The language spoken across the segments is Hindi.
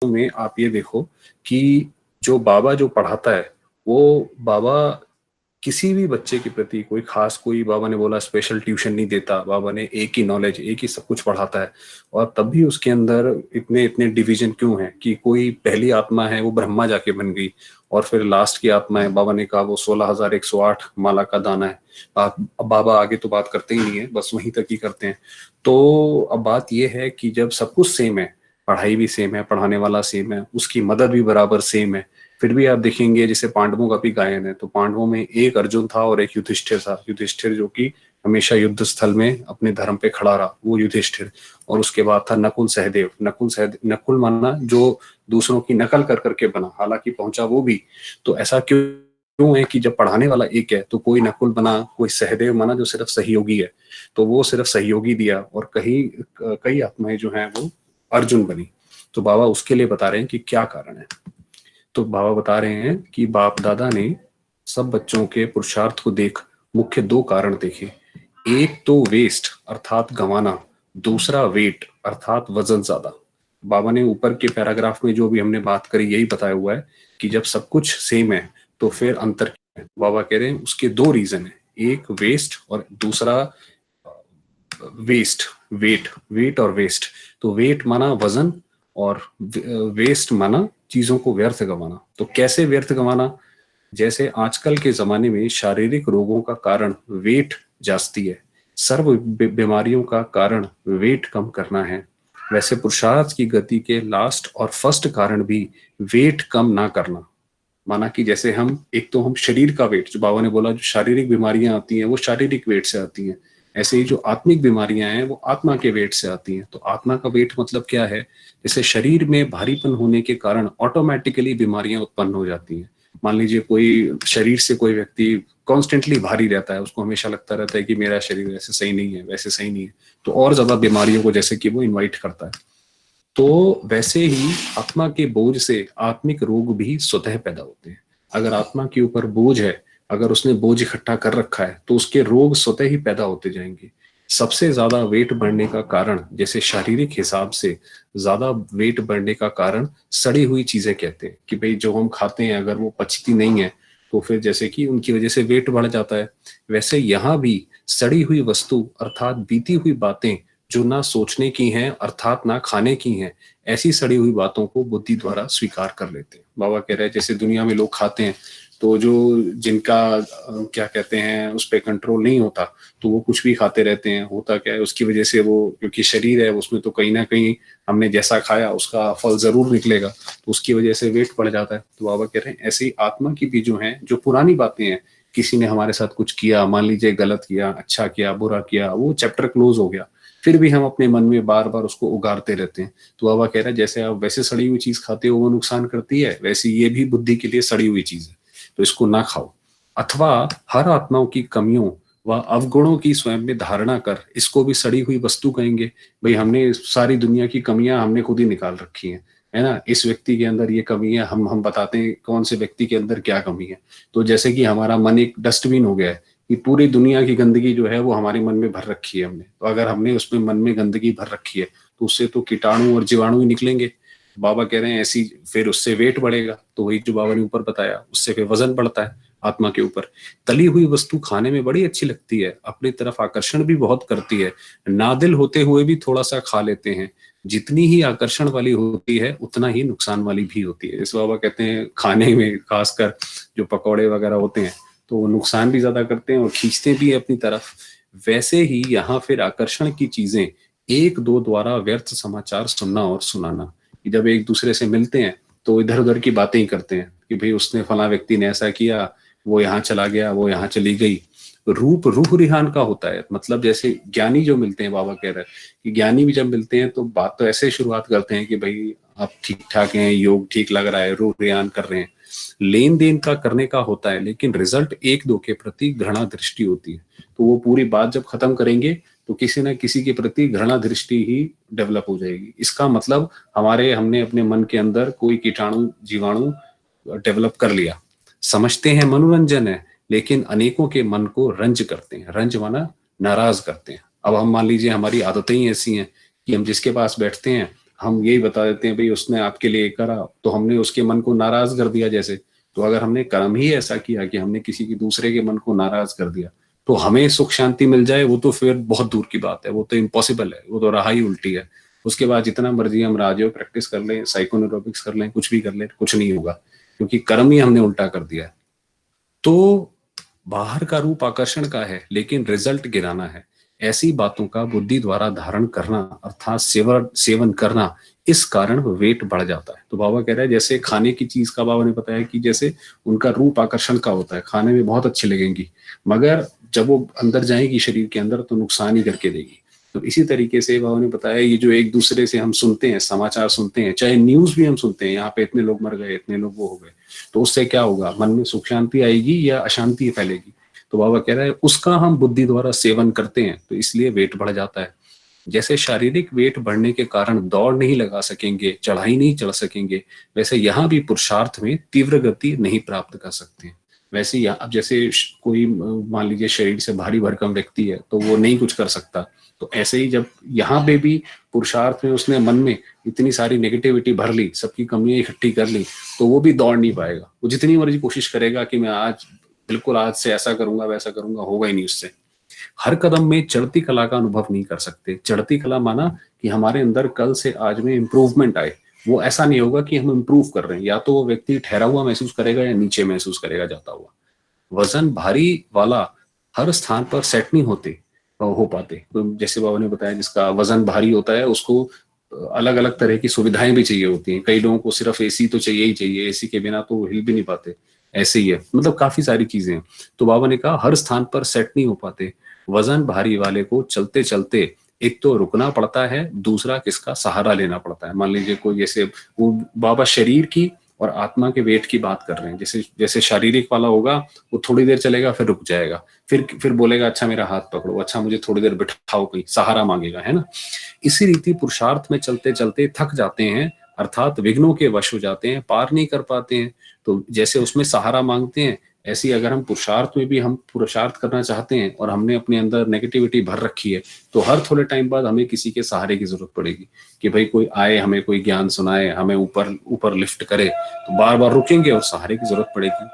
में आप ये देखो कि जो बाबा जो पढ़ाता है, वो बाबा किसी भी बच्चे के प्रति कोई खास, कोई बाबा ने बोला स्पेशल ट्यूशन नहीं देता, बाबा ने एक ही नॉलेज, एक ही सब कुछ पढ़ाता है। और तब भी उसके अंदर इतने इतने डिवीजन क्यों है कि कोई पहली आत्मा है वो ब्रह्मा जाके बन गई, और फिर लास्ट की आत्मा है, बाबा ने कहा वो 16,108 माला का दाना है। अब बाबा आगे तो बात करते ही नहीं है, बस वहीं तक ही करते हैं। तो अब बात यह है कि जब सब कुछ सेम है, पढ़ाई भी सेम है, पढ़ाने वाला सेम है, उसकी मदद भी बराबर सेम है, फिर भी आप देखेंगे जैसे पांडवों का भी गायन है, तो पांडवों में एक अर्जुन था और एक युधिष्ठिर था। युधिष्ठिर जो कि हमेशा युद्ध स्थल में अपने धर्म पे खड़ा रहा, वो युधिष्ठिर। और उसके बाद था नकुल सहदेव। नकुल माना जो दूसरों की नकल कर करके बना, हालांकि पहुंचा वो भी। तो ऐसा क्यों है कि जब पढ़ाने वाला एक है तो कोई नकुल बना, कोई सहदेव माना जो सिर्फ सहयोगी है, तो वो सिर्फ सहयोगी दिया, और कई कई आत्माएं जो हैं वो अर्जुन बनी। तो बाबा उसके लिए बता रहे हैं कि क्या कारण है। तो बाबा बता रहे हैं कि बाप दादा ने सब बच्चों के पुरुषार्थ को देख मुख्य दो कारण देखे। एक तो वेस्ट अर्थात गंवाना, दूसरा वेट अर्थात वजन ज्यादा। बाबा ने ऊपर के पैराग्राफ में जो भी हमने बात करी यही बताया हुआ है कि जब सब कुछ सेम है तो फिर अंतर क्या है। बाबा कह रहे हैं उसके दो रीजन है, एक वेस्ट और दूसरा वेस्ट। वेट और वेस्ट। तो वेट माना वजन, और वेस्ट माना चीजों को व्यर्थ गंवाना। तो कैसे व्यर्थ गंवाना? जैसे आजकल के जमाने में शारीरिक रोगों का कारण वेट जास्ती है, सर्व बीमारियों का कारण वेट कम करना है, वैसे पुरुषार्थ की गति के लास्ट और फर्स्ट कारण भी वेट कम ना करना। माना कि जैसे हम एक तो हम शरीर का वेट, जो बाबा ने बोला जो शारीरिक बीमारियां आती हैं वो शारीरिक वेट से आती हैं, ऐसे ही जो आत्मिक बीमारियां हैं वो आत्मा के वेट से आती हैं। तो आत्मा का वेट मतलब क्या है? जैसे शरीर में भारीपन होने के कारण ऑटोमेटिकली बीमारियां उत्पन्न हो जाती हैं। मान लीजिए कोई शरीर से कोई व्यक्ति कॉन्स्टेंटली भारी रहता है, उसको हमेशा लगता रहता है कि मेरा शरीर वैसे सही नहीं है, वैसे सही नहीं है, तो और ज्यादा बीमारियों को जैसे कि वो इन्वाइट करता है। तो वैसे ही आत्मा के बोझ से आत्मिक रोग भी स्वतः पैदा होते हैं। अगर आत्मा के ऊपर बोझ है, अगर उसने बोझ इकट्ठा कर रखा है, तो उसके रोग स्वतः ही पैदा होते जाएंगे। सबसे ज्यादा वेट बढ़ने का कारण, जैसे शारीरिक हिसाब से ज्यादा वेट बढ़ने का कारण सड़ी हुई चीजें कहते हैं कि भाई जो हम खाते हैं अगर वो पचती नहीं है तो फिर जैसे कि उनकी वजह से वेट बढ़ जाता है। वैसे यहाँ भी सड़ी हुई वस्तु अर्थात बीती हुई बातें जो ना सोचने की हैं अर्थात ना खाने की हैं, ऐसी सड़ी हुई बातों को बुद्धि द्वारा स्वीकार कर लेते हैं। बाबा कह रहे हैं जैसे दुनिया में लोग खाते हैं, तो जो जिनका क्या कहते हैं उस पर कंट्रोल नहीं होता, तो वो कुछ भी खाते रहते हैं। होता क्या है उसकी वजह से, वो क्योंकि शरीर है उसमें तो कहीं ना कहीं हमने जैसा खाया उसका फल जरूर निकलेगा, तो उसकी वजह से वेट बढ़ जाता है। तो बाबा कह रहे हैं ऐसे ही आत्मा की भी जो है, जो पुरानी बातें हैं, किसी ने हमारे साथ कुछ किया, मान लीजिए गलत किया, अच्छा किया, बुरा किया, वो चैप्टर क्लोज हो गया, फिर भी हम अपने मन में बार बार उसको उगारते रहते हैं। तो बाबा कह रहा है जैसे आप वैसे सड़ी हुई चीज खाते हो वो नुकसान करती है, वैसे ये भी बुद्धि के लिए सड़ी हुई चीज है, तो इसको ना खाओ। अथवा हर आत्माओं की कमियों व अवगुणों की स्वयं में धारणा कर इसको भी सड़ी हुई वस्तु कहेंगे। भाई हमने सारी दुनिया की कमियां हमने खुद ही निकाल रखी हैं, है ना, इस व्यक्ति के अंदर ये कमी है, हम बताते हैं कौन से व्यक्ति के अंदर क्या कमी है। तो जैसे कि हमारा मन एक डस्टबिन हो गया है कि पूरी दुनिया की गंदगी जो है वो हमारे मन में भर रखी है हमने, तो अगर हमने उसमें मन में गंदगी भर रखी है तो उससे तो कीटाणु और जीवाणु ही निकलेंगे। बाबा कह रहे हैं ऐसी फिर उससे वेट बढ़ेगा, तो वही जो बाबा ने ऊपर बताया उससे फिर वजन बढ़ता है आत्मा के ऊपर। तली हुई वस्तु खाने में बड़ी अच्छी लगती है, अपनी तरफ आकर्षण भी बहुत करती है, नादिल होते हुए भी थोड़ा सा खा लेते हैं। जितनी ही आकर्षण वाली होती है उतना ही नुकसान वाली भी होती है। जैसे बाबा कहते हैं खाने में खासकर जो पकौड़े वगैरह होते हैं तो वो नुकसान भी ज्यादा करते हैं और खींचते भी है अपनी तरफ। वैसे ही यहाँ फिर आकर्षण की चीजें एक दो द्वारा व्यर्थ समाचार सुनना और सुनाना, कि जब एक दूसरे से मिलते हैं तो इधर उधर की बातें ही करते हैं कि भाई उसने फला व्यक्ति ने ऐसा किया, वो यहाँ चला गया, वो यहाँ चली गई। रूप रूह रिहान का होता है, मतलब जैसे ज्ञानी जो मिलते हैं, बाबा कह रहे हैं कि ज्ञानी भी जब मिलते हैं तो बात तो ऐसे शुरुआत करते हैं कि भाई आप ठीक ठाक हैं, योग ठीक लग रहा है, रूह रिहान कर रहे हैं, लेन देन का करने का होता है, लेकिन रिजल्ट एक दो के प्रति घृणा दृष्टि होती है। तो वो पूरी बात जब खत्म करेंगे तो किसी न किसी के प्रति घृणा दृष्टि ही डेवलप हो जाएगी। इसका मतलब हमने अपने मन के अंदर कोई कीटाणु जीवाणु डेवलप कर लिया। समझते हैं मनोरंजन है, लेकिन अनेकों के मन को रंज करते हैं। रंज माना नाराज करते हैं। अब हम मान लीजिए हमारी आदतें ही ऐसी हैं कि हम जिसके पास बैठते हैं हम यही बता देते हैं भाई उसने आपके लिए करा तो हमने उसके मन को नाराज कर दिया जैसे। तो अगर हमने कर्म ही ऐसा किया कि हमने किसी की दूसरे के मन को नाराज कर दिया तो हमें सुख शांति मिल जाए वो तो फिर बहुत दूर की बात है, वो तो इम्पॉसिबल है, वो तो राह ही उल्टी है। उसके बाद जितना मर्जी हम राजयोग प्रैक्टिस कर लें, साइकोनोरोबिक्स कर लें, कुछ भी कर लें, कुछ नहीं होगा, क्योंकि कर्म ही हमने उल्टा कर दिया है। तो बाहर का रूप आकर्षण का है लेकिन रिजल्ट गिराना है। ऐसी बातों का बुद्धि द्वारा धारण करना अर्थात सेवन सेवन करना, इस कारण वेट बढ़ जाता है। तो बाबा कह रहे हैं जैसे खाने की चीज का बाबा ने बताया कि जैसे उनका रूप आकर्षण का होता है, खाने में बहुत अच्छी लगेंगी मगर जब वो अंदर जाएगी शरीर के अंदर तो नुकसान ही करके देगी। तो इसी तरीके से बाबा ने बताया ये जो एक दूसरे से हम सुनते हैं, समाचार सुनते हैं, चाहे न्यूज भी हम सुनते हैं, यहाँ पे इतने लोग मर गए, इतने लोग वो हो गए, तो उससे क्या होगा, मन में सुख शांति आएगी या अशांति फैलेगी। तो बाबा कह रहे हैं उसका हम बुद्धि द्वारा सेवन करते हैं तो इसलिए वेट बढ़ जाता है। जैसे शारीरिक वेट बढ़ने के कारण दौड़ नहीं लगा सकेंगे, चढ़ाई नहीं चढ़ सकेंगे, वैसे यहाँ भी पुरुषार्थ में तीव्र गति नहीं प्राप्त कर सकते हैं। वैसे यहाँ अब जैसे कोई मान लीजिए शरीर से भारी भरकम व्यक्ति है तो वो नहीं कुछ कर सकता, तो ऐसे ही जब यहाँ पे भी पुरुषार्थ में उसने मन में इतनी सारी नेगेटिविटी भर ली, सबकी कमियां इकट्ठी कर ली, तो वो भी दौड़ नहीं पाएगा। वो जितनी मर्जी कोशिश करेगा कि मैं आज बिल्कुल आज से ऐसा करूंगा वैसा करूंगा, होगा ही नहीं उससे। हर कदम में चढ़ती कला का अनुभव नहीं कर सकते। चढ़ती कला माना कि हमारे अंदर कल से आज में इंप्रूवमेंट आए। वो ऐसा नहीं होगा कि हम इंप्रूव कर रहे हैं, या तो वो व्यक्ति ठहरा हुआ महसूस करेगा या नीचे महसूस करेगा जाता हुआ। वजन भारी वाला हर स्थान पर सेट नहीं होते हो पाते। तो जैसे बाबा ने बताया जिसका वजन भारी होता है उसको अलग अलग तरह की सुविधाएं भी चाहिए होती हैं। कई लोगों को सिर्फ एसी तो चाहिए ही चाहिए, एसी के बिना तो हिल भी नहीं पाते। ऐसे ही है, मतलब काफी सारी चीजें हैं। तो बाबा ने कहा हर स्थान पर सेट नहीं हो पाते। वजन भारी वाले को चलते चलते एक तो रुकना पड़ता है, दूसरा किसका सहारा लेना पड़ता है। मान लीजिए कोई जैसे वो बाबा शरीर की और आत्मा के वेट की बात कर रहे हैं। जैसे जैसे शारीरिक वाला होगा वो थोड़ी देर चलेगा फिर रुक जाएगा, फिर बोलेगा अच्छा मेरा हाथ पकड़ो, अच्छा मुझे थोड़ी देर बिठाओ, कहीं सहारा मांगेगा, है ना। इसी रीति पुरुषार्थ में चलते चलते थक जाते हैं, अर्थात विघ्नों के वश हो जाते हैं, पार नहीं कर पाते हैं। तो जैसे उसमें सहारा मांगते हैं, ऐसी अगर हम पुरुषार्थ में भी हम पुरुषार्थ करना चाहते हैं और हमने अपने अंदर नेगेटिविटी भर रखी है, तो हर थोड़े टाइम बाद हमें किसी के सहारे की जरूरत पड़ेगी कि भाई कोई आए, हमें कोई ज्ञान सुनाए, हमें ऊपर ऊपर लिफ्ट करे। तो बार बार रुकेंगे और सहारे की जरूरत पड़ेगी।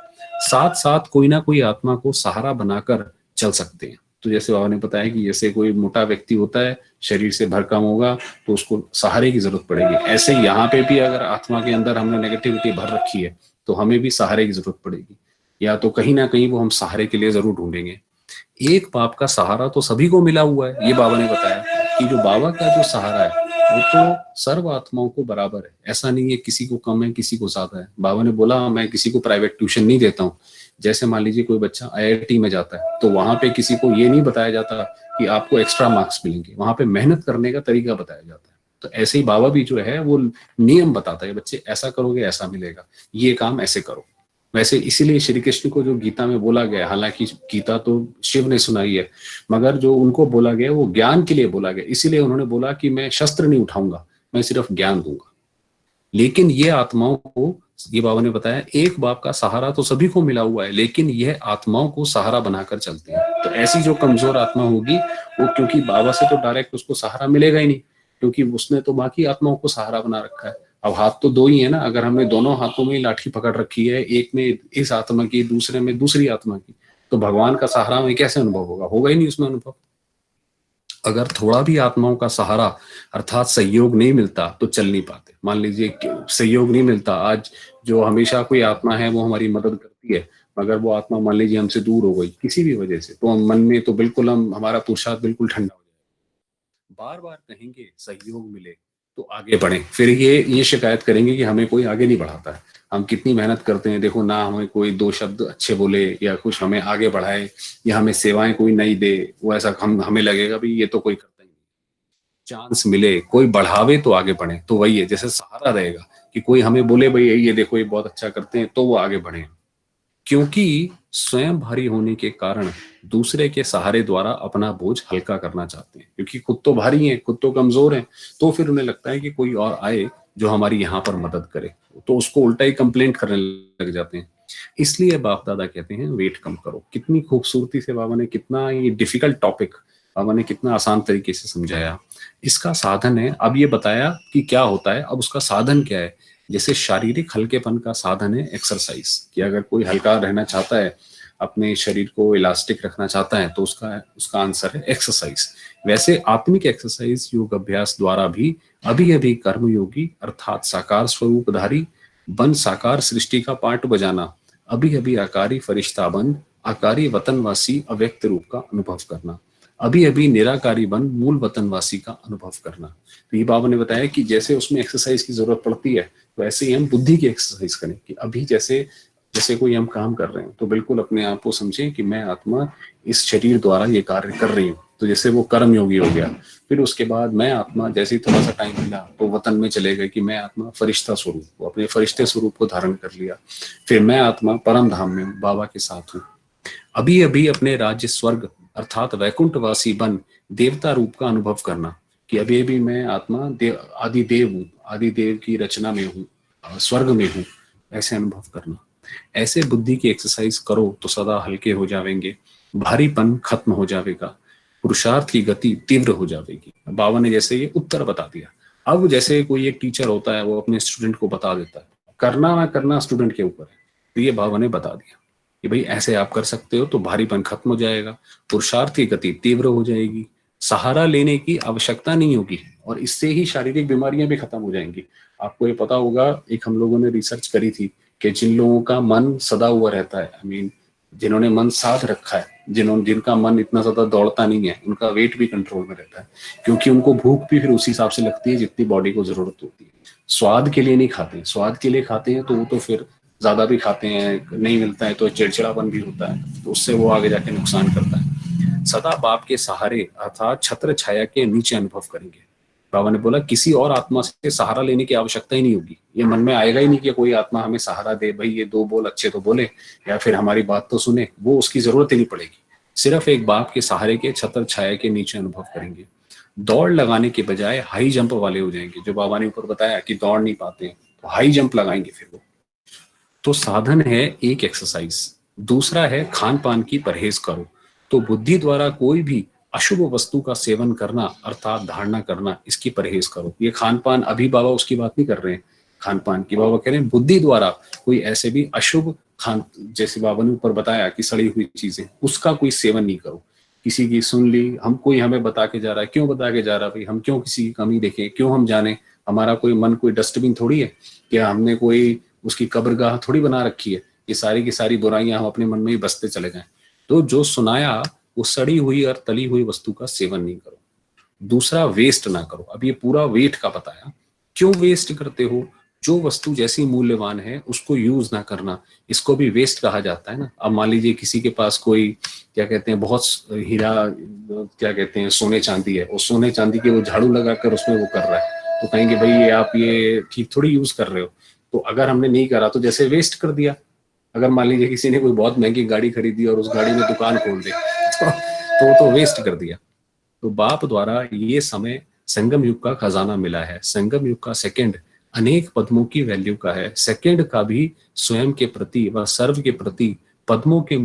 साथ साथ कोई ना कोई आत्मा को सहारा बनाकर चल सकते हैं। तो जैसे बाबा ने बताया कि जैसे कोई मोटा व्यक्ति होता है, शरीर से भरकम होगा, तो उसको सहारे की जरूरत पड़ेगी। ऐसे ही यहाँ पे भी अगर आत्मा के अंदर हमने नेगेटिविटी भर रखी है तो हमें भी सहारे की जरूरत पड़ेगी, या तो कहीं ना कहीं वो हम सहारे के लिए जरूर ढूंढेंगे। एक बाप का सहारा तो सभी को मिला हुआ है। ये बाबा ने बताया कि जो बाबा का जो सहारा है वो तो सर्व आत्माओं को बराबर है, ऐसा नहीं है किसी को कम है किसी को ज्यादा है। बाबा ने बोला मैं किसी को प्राइवेट ट्यूशन नहीं देता हूँ। जैसे मान लीजिए कोई बच्चा आईआईटी में जाता है तो वहां पे किसी को ये नहीं बताया जाता कि आपको एक्स्ट्रा मार्क्स मिलेंगे, वहां पे मेहनत करने का तरीका बताया जाता है। तो ऐसे ही बाबा भी जो है वो नियम बताता है, बच्चे ऐसा करोगे ऐसा मिलेगा, ये काम ऐसे करो। वैसे इसीलिए श्री कृष्ण को जो गीता में बोला गया, हालांकि गीता तो शिव ने सुनाई है, मगर जो उनको बोला गया वो ज्ञान के लिए बोला गया। इसीलिए उन्होंने बोला कि मैं शस्त्र नहीं उठाऊंगा, मैं सिर्फ ज्ञान दूंगा। लेकिन ये आत्माओं को, ये बाबा ने बताया एक बाप का सहारा तो सभी को मिला हुआ है, लेकिन यह आत्माओं को सहारा बनाकर चलते हैं। तो ऐसी जो कमजोर आत्मा होगी वो, क्योंकि बाबा से तो डायरेक्ट उसको सहारा मिलेगा ही नहीं, क्योंकि उसने तो बाकी आत्माओं को सहारा बना रखा है। अब हाथ तो दो ही है ना, अगर हमने दोनों हाथों में लाठी पकड़ रखी है, एक में इस आत्मा की, दूसरे में दूसरी आत्मा की, तो भगवान का सहारा में कैसे अनुभव होगा, होगा ही नहीं उसमें अनुभव। अगर थोड़ा भी आत्माओं का सहारा अर्थात सहयोग नहीं मिलता तो चल नहीं पाते। मान लीजिए सहयोग नहीं मिलता, आज जो हमेशा कोई आत्मा है वो हमारी मदद करती है, मगर वो आत्मा मान लीजिए हमसे दूर हो गई किसी भी वजह से, तो हम मन में तो बिल्कुल हम हमारा पुरुषार्थ बिल्कुल ठंडा हो जाएगा। बार बार कहेंगे सहयोग मिले तो आगे बढ़े, फिर ये शिकायत करेंगे कि हमें कोई आगे नहीं बढ़ाता है। हम कितनी मेहनत करते हैं, देखो ना हमें कोई दो शब्द अच्छे बोले या कुछ हमें आगे बढ़ाए, या हमें सेवाएं कोई नहीं दे, वो ऐसा हम हमें लगेगा भी ये तो कोई करता ही नहीं। चांस मिले कोई बढ़ावे तो आगे बढ़े, तो वही है जैसे सहारा रहेगा कि कोई हमें बोले भाई ये देखो ये बहुत अच्छा करते हैं, तो वो आगे बढ़े। क्योंकि स्वयं भारी होने के कारण दूसरे के सहारे द्वारा अपना बोझ हल्का करना चाहते हैं, क्योंकि खुद तो भारी हैं, खुद तो कमजोर हैं, तो फिर उन्हें लगता है कि कोई और आए जो हमारी यहाँ पर मदद करे, तो उसको उल्टा ही कंप्लेंट करने लग जाते हैं। इसलिए बाप दादा कहते हैं वेट कम करो। कितनी खूबसूरती से बाबा ने, कितना ये डिफिकल्ट टॉपिक बाबा ने कितना आसान तरीके से समझाया। इसका साधन है, अब ये बताया कि क्या होता है, अब उसका साधन क्या है। जैसे शारीरिक हल्केपन का साधन है एक्सरसाइज, कि अगर कोई हल्का रहना चाहता है, अपने शरीर को इलास्टिक रखना चाहता है, तो उसका उसका आंसर है एक्सरसाइज। वैसे आत्मिक एक्सरसाइज योग अभ्यास द्वारा भी अभी अभी कर्मयोगी अर्थात साकार स्वरूपधारी बन साकार सृष्टि का पाठ बजाना, अभी अभी आकारी फरिश्ता बन आकारी वतनवासी अव्यक्त रूप का अनुभव करना, अभी अभी निराकारी बन मूल वतनवासी का अनुभव करना। तो ये बाबा ने बताया कि जैसे उसमें एक्सरसाइज की जरूरत पड़ती है, तो ऐसे ही हम बुद्धि की एक्सरसाइज करें कि अभी जैसे जैसे कोई हम काम कर रहे हैं, तो बिल्कुल अपने आप को समझें कि मैं आत्मा इस शरीर द्वारा ये कार्य कर रही हूँ। तो जैसे वो कर्म योगी हो गया। फिर उसके बाद मैं आत्मा जैसे ही थोड़ा सा टाइम मिला तो वतन में चले गए कि मैं आत्मा फरिश्ता स्वरूप, वो अपने फरिश्ते स्वरूप को धारण कर लिया। फिर मैं आत्मा परम धाम में बाबा के साथ हूँ। अभी अभी अपने राज्य स्वर्ग अर्थात वैकुंठवासी बन देवता रूप का अनुभव करना, कि अभी अभी मैं आत्मा आदि देव हूँ, आदि देव की रचना में हूँ, स्वर्ग में हूँ, ऐसे अनुभव करना। ऐसे बुद्धि की एक्सरसाइज करो तो सदा हल्के हो जाएंगे, भारीपन खत्म हो जाएगा, पुरुषार्थ की गति तीव्र हो जाएगी। बाबा ने जैसे ये उत्तर बता दिया। अब जैसे कोई एक टीचर होता है, वो अपने स्टूडेंट को बता देता है, करना ना करना स्टूडेंट के ऊपर है। तो ये बाबा ने बता दिया कि भाई ऐसे आप कर सकते हो तो भारीपन खत्म हो जाएगा, पुरुषार्थ की गति तीव्र हो जाएगी, सहारा लेने की आवश्यकता नहीं होगी, और इससे ही शारीरिक बीमारियां भी खत्म हो जाएंगी। आपको ये पता होगा, एक हम लोगों ने रिसर्च करी थी कि जिन लोगों का मन सदा हुआ रहता है, आई मीन जिन्होंने मन साध रखा है, जिनका मन इतना ज्यादा दौड़ता नहीं है, उनका वेट भी कंट्रोल में रहता है, क्योंकि उनको भूख भी फिर उसी हिसाब से लगती है जितनी बॉडी को जरूरत होती है। स्वाद के लिए नहीं खाते, स्वाद के लिए खाते हैं तो वो तो फिर ज्यादा भी खाते हैं, नहीं मिलता है तो चिड़चिड़ापन भी होता है, तो उससे वो आगे जाके नुकसान करता है। सदा बाप के सहारे अर्थात छत्र छाया के नीचे अनुभव करेंगे। बाबा ने बोला किसी और आत्मा से सहारा लेने की आवश्यकता ही नहीं होगी, ये मन में आएगा ही नहीं कि कोई आत्मा हमें सहारा दे, भाई ये दो बोल अच्छे तो बोले या फिर हमारी बात तो सुने, वो उसकी जरूरत ही नहीं पड़ेगी। सिर्फ एक बाप के सहारे के छत्र छाया के नीचे अनुभव करेंगे। दौड़ लगाने के बजाय हाई जंप वाले हो जाएंगे, जो बाबा ने ऊपर बताया कि दौड़ नहीं पाते हैं तो हाई जंप लगाएंगे फिर वो। तो साधन है एक एक्सरसाइज, दूसरा है खान पान की परहेज करो। तो बुद्धि द्वारा कोई भी अशुभ वस्तु का सेवन करना अर्थात धारणा करना, इसकी परहेज करो। ये खान पान अभी बाबा उसकी बात नहीं कर रहे हैं, खान पान की बाबा कह रहे हैं बुद्धि द्वारा कोई ऐसे भी अशुभ खान, जैसे बाबा ने ऊपर बताया कि सड़ी हुई चीजें, उसका कोई सेवन नहीं करो। किसी की सुन ली, हम कोई हमें बता के जा रहा है, क्यों बता के जा रहा है भाई, हम क्यों किसी की कमी देखें, क्यों हम जाने, हमारा कोई मन कोई डस्टबिन थोड़ी है, क्या हमने कोई उसकी कब्रगाह थोड़ी बना रखी है, ये सारी की सारी बुराइयां हम अपने मन में ही बसते चले जाएं। तो जो सुनाया वो सड़ी हुई और तली हुई वस्तु का सेवन नहीं करो। दूसरा वेस्ट ना करो। अब ये पूरा वेट का बताया, क्यों वेस्ट करते हो, जो वस्तु जैसी मूल्यवान है उसको यूज ना करना, इसको भी वेस्ट कहा जाता है ना। अब मान लीजिए किसी के पास कोई क्या कहते हैं बहुत हीरा, क्या कहते हैं सोने चांदी है, और सोने चांदी के वो झाड़ू लगाकर उसमें वो कर रहा है, तो कहेंगे भाई ये आप ये ठीक थोड़ी यूज कर रहे हो। तो अगर हमने नहीं करा तो जैसे वेस्ट कर दिया। अगर मान लीजिए किसी ने कोई बहुत महंगी गाड़ी खरीदी और उस गाड़ी में दुकान खोल दी तो वेस्ट कर दिया। तो बाप द्वारा ये समय संगम युग का खजाना मिला है। संगम युग का सेकंड अनेक पद्मों की वैल्यू का है। सेकंड का भी स्वयं के प्रति व सर्व के प्रति पद्मों के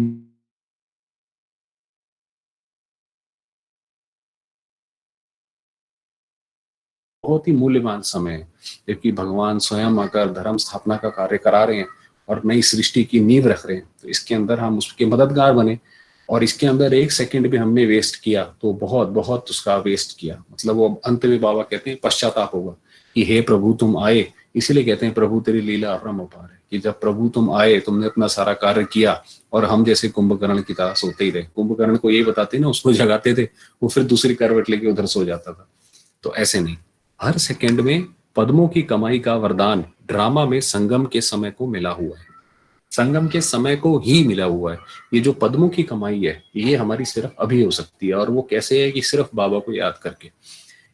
बहुत ही मूल्यवान समय है, जबकि भगवान स्वयं आकर धर्म स्थापना का कार्य करा रहे हैं और नई सृष्टि की नींव रख रहे हैं। तो इसके अंदर हम उसके मददगार बने, और इसके अंदर एक सेकंड भी हमने वेस्ट किया तो बहुत बहुत उसका वेस्ट किया, मतलब वो अंत में बाबा कहते हैं पश्चाताप होगा कि हे प्रभु तुम आए। इसीलिए कहते हैं प्रभु तेरी लीला अपरम अपार है, कि जब प्रभु तुम आए, तुमने अपना सारा कार्य किया और हम जैसे कुंभकर्ण की तरह सोते ही रहे। कुंभकर्ण को यही बताते ना, उसको जगाते थे, वो फिर दूसरी करवट लेके उधर सो जाता था। तो ऐसे नहीं, हर सेकंड में पद्मों की कमाई का वरदान ड्रामा में संगम के समय को मिला हुआ है। संगम के समय को ही मिला हुआ है। ये जो पद्मों की कमाई है ये हमारी सिर्फ अभी हो सकती है, और वो कैसे है कि सिर्फ बाबा को याद करके।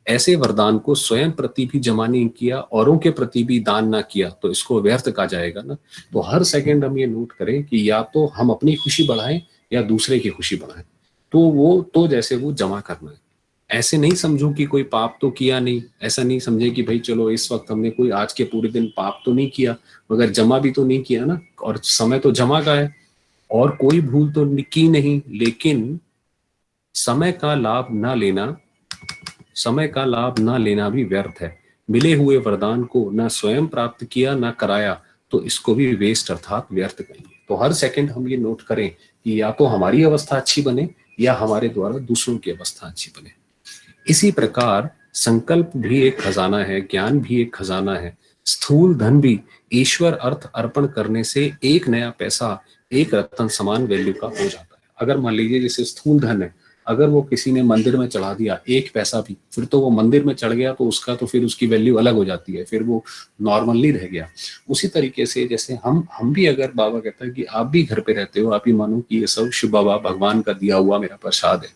ऐसे वरदान को स्वयं प्रति भी जमा नहीं किया, औरों के प्रति भी दान ना किया, तो इसको व्यर्थ कहा जाएगा ना। तो हर सेकंड हम ये नोट करें कि या तो हम अपनी खुशी बढ़ाएं या दूसरे की खुशी बढ़ाएं, तो वो तो जैसे वो जमा करना है। ऐसे नहीं समझो कि कोई पाप तो किया नहीं, ऐसा नहीं समझे कि भाई चलो इस वक्त हमने कोई आज के पूरे दिन पाप तो नहीं किया, मगर जमा भी तो नहीं किया ना, और समय तो जमा का है, और कोई भूल तो की नहीं, लेकिन समय का लाभ न लेना, समय का लाभ न लेना भी व्यर्थ है। मिले हुए वरदान को न स्वयं प्राप्त किया न कराया तो इसको भी वेस्ट अर्थात व्यर्थ कहिए। तो हर सेकंड हम ये नोट करें कि या तो हमारी अवस्था अच्छी बने या हमारे द्वारा दूसरों की अवस्था अच्छी बने। इसी प्रकार संकल्प भी एक खजाना है, ज्ञान भी एक खजाना है, स्थूल धन भी ईश्वर अर्थ अर्पण करने से एक नया पैसा एक रत्न समान वैल्यू का हो जाता है। अगर मान लीजिए जैसे स्थूल धन है, अगर वो किसी ने मंदिर में चढ़ा दिया एक पैसा भी, फिर तो वो मंदिर में चढ़ गया तो उसका तो फिर उसकी वैल्यू अलग हो जाती है, फिर वो नॉर्मल नहीं रह गया। उसी तरीके से जैसे हम भी, अगर बाबा कहता है कि आप भी घर पे रहते हो, आप ही मानो कि ये सब शिव बाबा भगवान का दिया हुआ मेरा प्रसाद है,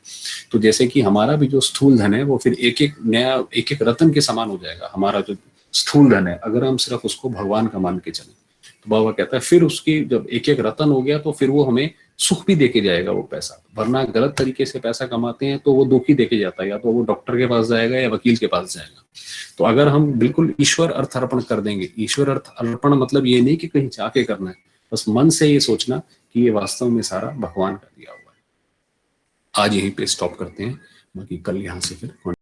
तो जैसे कि हमारा भी जो स्थूल धन है वो फिर एक एक नया एक एक रत्न के समान हो जाएगा। हमारा जो स्थूल धन है अगर हम सिर्फ उसको भगवान का मान के चले, तो बाबा कहता है फिर उसकी जब एक एक रत्न हो गया तो फिर वो हमें सुख भी देके जाएगा वो पैसा। वरना गलत तरीके से पैसा कमाते हैं तो वो दुख ही देके जाता है, या तो वो डॉक्टर के पास जाएगा या वकील के पास जाएगा। तो अगर हम बिल्कुल ईश्वर अर्थ अर्पण कर देंगे, ईश्वर अर्थ अर्पण मतलब ये नहीं कि कहीं जाके करना है, बस मन से ये सोचना कि ये वास्तव में सारा भगवान का दिया हुआ है। आज यहीं पे स्टॉप करते हैं, बाकी कल यहाँ से फिर